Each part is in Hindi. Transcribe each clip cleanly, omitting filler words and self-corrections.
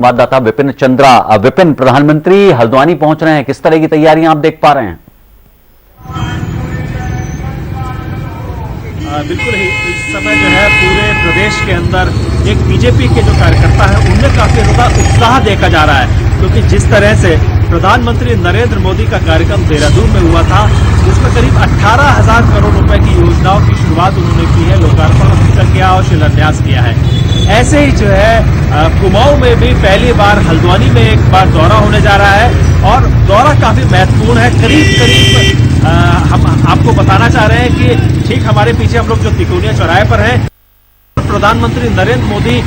संवाददाता विपिन चंद्रा। विपिन, प्रधानमंत्री हल्द्वानी पहुंच रहे हैं, किस तरह की तैयारियां आप देख पा रहे हैं? बिल्कुल ही इस समय जो है पूरे प्रदेश के अंदर एक बीजेपी के जो कार्यकर्ता है उनमें काफी ज्यादा उत्साह देखा जा रहा है, क्योंकि जिस तरह से प्रधानमंत्री नरेंद्र मोदी का कार्यक्रम देहरादून में हुआ था, जिसमें करीब 18,000 करोड़ रुपए की योजनाओं की शुरुआत उन्होंने की है, लोकार्पण किया और शिलान्यास किया है। ऐसे ही जो है कुमाऊं में भी पहली बार हल्द्वानी में एक बार दौरा होने जा रहा है और दौरा काफी महत्वपूर्ण है। करीब हम आपको बताना चाह रहे हैं कि ठीक हमारे पीछे हम लोग जो तिकोनिया चौराहे पर हैं, प्रधानमंत्री नरेंद्र मोदी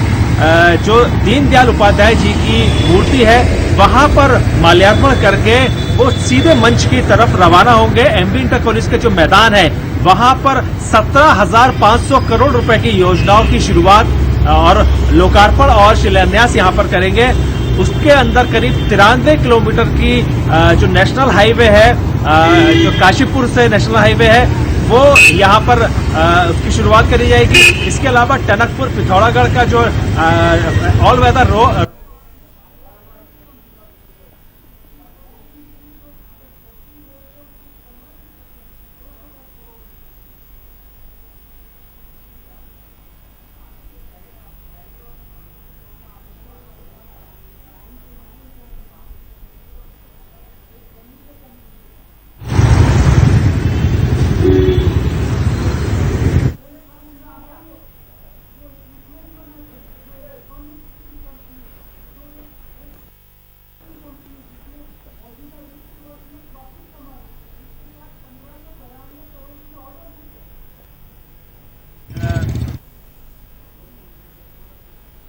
जो दीनदयाल उपाध्याय जी की मूर्ति है वहां पर माल्यार्पण करके वो सीधे मंच की तरफ रवाना होंगे। एमबी इंटर कॉलेज के जो मैदान है वहां पर 17,500 करोड़ रुपए की योजनाओं की शुरुआत और लोकार्पण और शिलान्यास यहां पर करेंगे। उसके अंदर करीब 93 किलोमीटर की जो नेशनल हाईवे है, जो काशीपुर से नेशनल हाईवे है, वो यहाँ पर उसकी शुरुआत करी जाएगी। इसके अलावा टनकपुर पिथौरागढ़ का जो ऑल वेदर रोड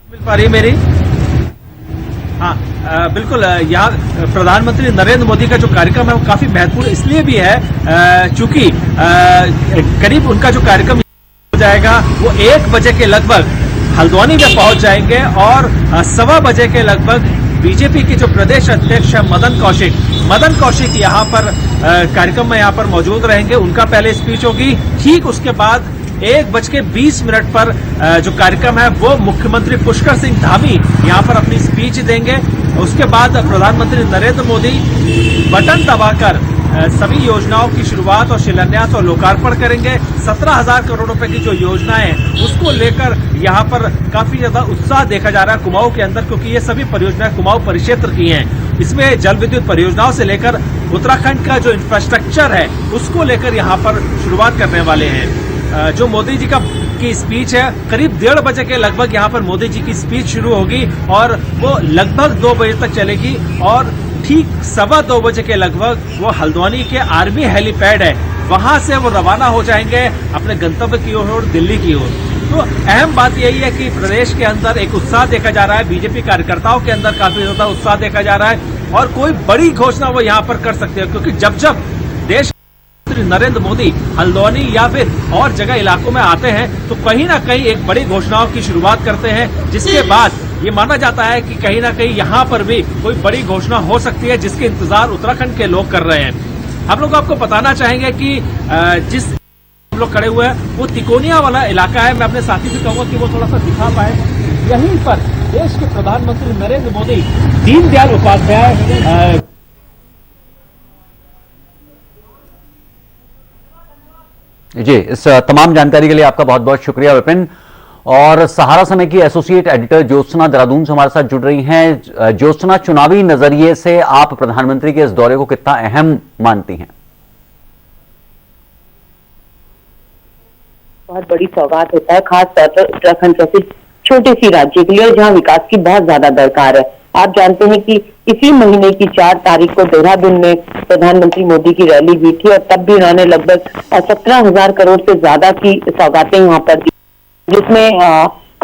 मिल पा रही है मेरी? हाँ, बिल्कुल। यहाँ प्रधानमंत्री नरेंद्र मोदी का जो कार्यक्रम है वो काफी महत्वपूर्ण इसलिए भी है चूंकि करीब उनका जो कार्यक्रम हो जाएगा वो 1 बजे के लगभग हल्द्वानी में पहुंच जाएंगे और 1:15 बजे के लगभग बीजेपी के जो प्रदेश अध्यक्ष है मदन कौशिक यहाँ पर कार्यक्रम में यहाँ पर मौजूद रहेंगे। उनका पहले स्पीच होगी, ठीक उसके बाद 1:20 पर जो कार्यक्रम है वो मुख्यमंत्री पुष्कर सिंह धामी यहाँ पर अपनी स्पीच देंगे। उसके बाद प्रधानमंत्री नरेंद्र मोदी बटन दबाकर सभी योजनाओं की शुरुआत और शिलान्यास और लोकार्पण करेंगे। 17,000 करोड़ रुपए की जो योजनाएं उसको लेकर यहाँ पर काफी ज्यादा उत्साह देखा जा रहा है कुमाऊं के अंदर, क्योंकि ये सभी परियोजनाएं कुमाऊं परिक्षेत्र की हैं। इसमें जल विद्युत परियोजनाओं से लेकर उत्तराखंड का जो इंफ्रास्ट्रक्चर है उसको लेकर यहाँ पर शुरुआत करने वाले हैं। जो मोदी जी की स्पीच है करीब 1:30 बजे के लगभग यहाँ पर मोदी जी की स्पीच शुरू होगी और वो लगभग 2 बजे तक चलेगी और ठीक 2:15 बजे के लगभग वो हल्द्वानी के आर्मी हेलीपैड है वहां से वो रवाना हो जाएंगे अपने गंतव्य की ओर, दिल्ली की ओर। तो अहम बात यही है कि प्रदेश के अंदर एक उत्साह देखा जा रहा है, बीजेपी कार्यकर्ताओं के अंदर काफी ज्यादा उत्साह देखा जा रहा है और कोई बड़ी घोषणा वो यहाँ पर कर सकते हैं, क्योंकि जब देश नरेंद्र मोदी हल्द्वानी या फिर और जगह इलाकों में आते हैं तो कहीं ना कहीं एक बड़ी घोषणाओं की शुरुआत करते हैं, जिसके बाद ये माना जाता है कि कहीं ना कहीं यहाँ पर भी कोई बड़ी घोषणा हो सकती है, जिसके इंतजार उत्तराखंड के लोग कर रहे हैं। हम लोग आपको बताना चाहेंगे कि जिस हम लोग खड़े हुए हैं वो तिकोनिया वाला इलाका है। मैं अपने साथी से कहूंगा कि वो थोड़ा सा दिखा पाए। यहीं पर देश के प्रधानमंत्री नरेंद्र मोदी दीनदयाल उपाध्याय जी, इस तमाम जानकारी के लिए आपका बहुत बहुत शुक्रिया विपिन। और सहारा समय की एसोसिएट एडिटर ज्योत्सना देहरादून से हमारे साथ जुड़ रही हैं। ज्योत्सना, चुनावी नजरिए से आप प्रधानमंत्री के इस दौरे को कितना अहम मानती हैं? बहुत बड़ी सौगात होता है, खास तौर पर उत्तराखंड जैसे छोटे सी राज्य के लिए जहाँ विकास की बहुत ज्यादा दरकार है। आप जानते हैं कि इसी महीने की 4 तारीख को देहरादून में प्रधानमंत्री मोदी की रैली हुई थी और तब भी उन्होंने लगभग 17,000 करोड़ से ज्यादा की सौगातें वहां पर दी, जिसमें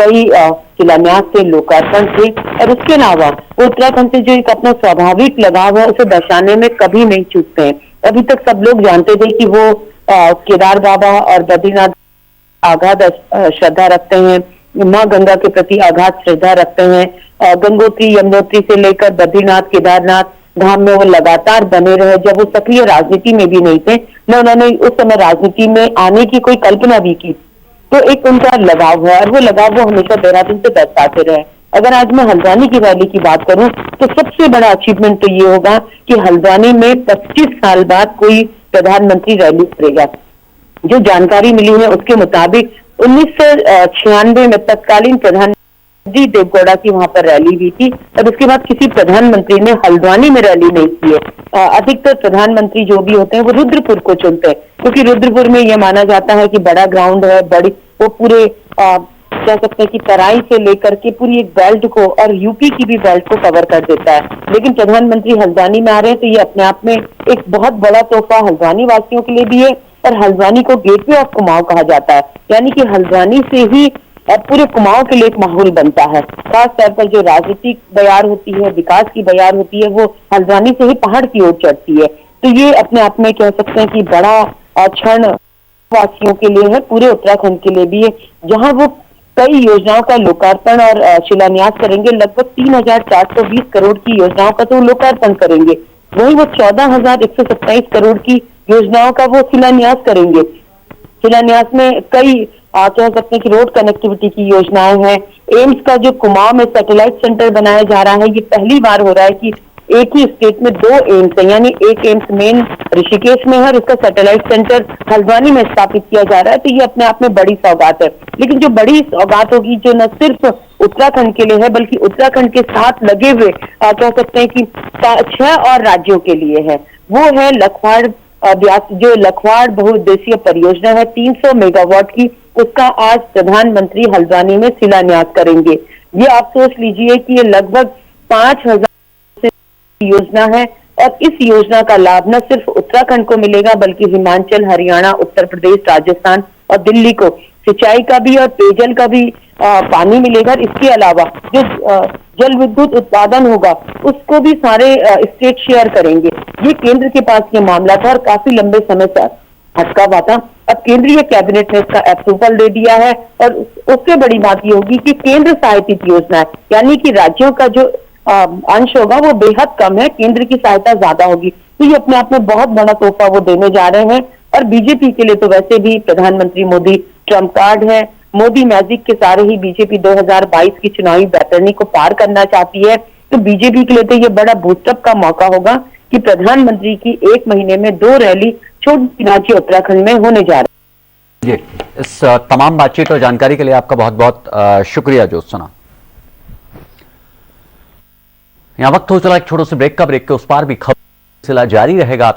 कई शिलान्यास थे, लोकार्पण थे और उसके अलावा उत्तराखंड से जो एक अपना स्वाभाविक लगाव है उसे दर्शाने में कभी नहीं चूकते हैं। अभी तक सब लोग जानते थे कि वो केदार बाबा और बद्रीनाथ आगाध श्रद्धा रखते हैं, माँ गंगा के प्रति आगाध श्रद्धा रखते हैं। गंगोत्री यमुनोत्री से लेकर बद्रीनाथ केदारनाथ धाम में वो लगातार बने रहे। जब वो सक्रिय राजनीति में भी नहीं थे, न उन्होंने उस समय राजनीति में आने की कोई कल्पना भी की, तो एक उनका लगाव है और वो लगाव वो हमेशा देहरादून से दर्शाते रहे। अगर आज मैं हल्द्वानी की रैली की बात करूं तो सबसे बड़ा अचीवमेंट तो ये होगा कि हल्द्वानी में 25 साल बाद कोई प्रधानमंत्री रैली करेगा। जो जानकारी मिली है उसके मुताबिक 1996 में तत्कालीन प्रधानमंत्री देवगौड़ा की वहां पर रैली हुई थी और उसके बाद किसी प्रधानमंत्री ने हल्द्वानी में रैली नहीं की है। अधिकतर प्रधानमंत्री जो भी होते हैं वो रुद्रपुर को चुनते हैं, क्योंकि रुद्रपुर में यह माना जाता है कि बड़ा ग्राउंड है, बड़ी वो पूरे कह सकते हैं कि तराई से लेकर के पूरी एक बेल्ट को और यूपी की भी बेल्ट को कवर कर देता है। लेकिन प्रधानमंत्री हल्द्वानी में आ रहे हैं तो ये अपने आप में एक बहुत बड़ा तोहफा हल्द्वानी वासियों के लिए भी है। और हल्द्वानी को गेटवे ऑफ कुमाऊं कहा जाता है, यानी कि हल्द्वानी से ही पूरे कुमाऊं के लिए एक माहौल बनता है। खास तौर पर जो राजनीतिक बयार होती है, विकास की बयार होती है, वो हल्द्वानी से ही पहाड़ की ओर चढ़ती है। तो ये अपने आप में कह सकते हैं कि बड़ा क्षण वासियों के लिए है, पूरे उत्तराखंड के लिए भी है, जहां वो कई योजनाओं का लोकार्पण और शिलान्यास करेंगे। लगभग 3,420 करोड़ की योजनाओं का तो लोकार्पण करेंगे, वहीं वो 14,127 करोड़ की योजनाओं का वो शिलान्यास करेंगे। शिलान्यास में कई कह सकते हैं कि रोड कनेक्टिविटी की योजनाएं हैं। एम्स का जो कुमाऊं में सैटेलाइट सेंटर बनाया जा रहा है, ये पहली बार हो रहा है कि एक ही स्टेट में 2 एम्स है, यानी एक एम्स मेन ऋषिकेश में है और इसका सैटेलाइट सेंटर हल्द्वानी में स्थापित किया जा रहा है। तो ये अपने आप में बड़ी सौगात है। लेकिन जो बड़ी सौगात होगी, जो न सिर्फ उत्तराखंड के लिए है बल्कि उत्तराखंड के साथ लगे हुए कह सकते हैं कि 6 और राज्यों के लिए है, वो है लखवाड़ व्यास, जो लखवाड़ बहुउद्देशीय परियोजना है 300 मेगावाट की, उसका आज प्रधानमंत्री हल्द्वानी में शिलान्यास करेंगे। ये आप सोच लीजिए कि ये लगभग 5,000 योजना है और इस योजना का लाभ न सिर्फ उत्तराखंड को मिलेगा बल्कि हिमाचल, हरियाणा, उत्तर प्रदेश, राजस्थान और दिल्ली को सिंचाई का भी और पेयजल का भी पानी मिलेगा। इसके अलावा जो जल विद्युत उत्पादन होगा उसको भी सारे स्टेट शेयर करेंगे। ये केंद्र के पास ये मामला था और काफी लंबे समय से अटका हुआ था। अब केंद्रीय कैबिनेट ने इसका अप्रूवल दे दिया है और उससे बड़ी बात ये होगी कि केंद्र सहायतित योजना है, यानी कि राज्यों का जो अंश होगा वो बेहद कम है, केंद्र की सहायता ज्यादा होगी। तो ये अपने आप में बहुत बड़ा तोहफा वो देने जा रहे हैं। और बीजेपी के लिए तो वैसे भी प्रधानमंत्री मोदी ट्रम्प कार्ड है। मोदी मैजिक के सारे ही बीजेपी 2022 की चुनावी बैतरणी को पार करना चाहती है। तो बीजेपी के लिए तो ये बड़ा बूस्टअप का मौका होगा कि प्रधानमंत्री की 1 महीने में 2 रैली छोटे राज्य उत्तराखंड में होने जा रही है। जी, इस तमाम बातचीत और जानकारी के लिए आपका बहुत बहुत शुक्रिया ज्योत्सना। यहाँ वक्त हो चला एक छोटे से ब्रेक का। ब्रेक के उस पार भी खबर सिलसिला जारी रहेगा।